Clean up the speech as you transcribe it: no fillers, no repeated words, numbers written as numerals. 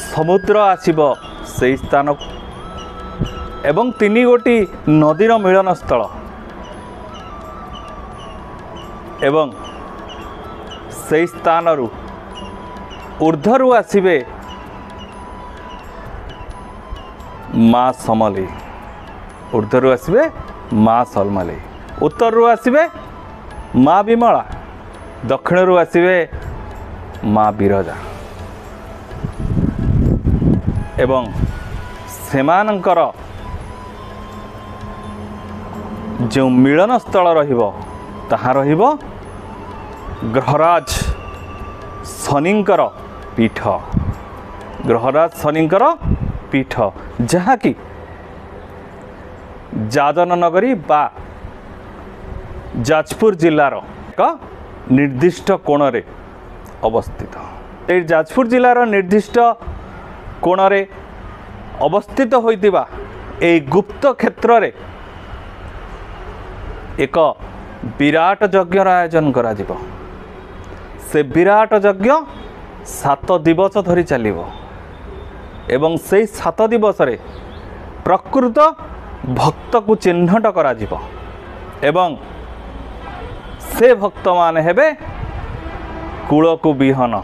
समुद्र आसिब से स्थान एवं 3 गोटी नदीर मिलन स्थल एवं से स्थान ऊर्ध्वरु आसिबे माँ समली ऊर्ध्वरु आसिबे माँ समली उत्तरु आसिबे माँ विमला दक्षिणरु आसिबे माँ बिरजा एवं सेमानंकर जो मिलन स्थल रहिबो ताहा रहिबो ग्रहराज शनिंकर पीठ ग्रहराज शनिंकर पीठ जहाँकि जाजन नगरी बा जाजपुर जिलार एक निर्दिष्ट कोण रे अवस्थित। ए जाजपुर जिलार निर्दिष्ट कोण रे अवस्थित होइतिबा ए गुप्त क्षेत्र रे एक विराट यज्ञर आयोजन करा जिवो। से विराट यज्ञ 7 दिवस धरी चलिबो एवं से 7 दिवस रे प्रकृत भक्त को चिन्हट करा जिवो एवं से भक्त मान हेबे कूल को विहन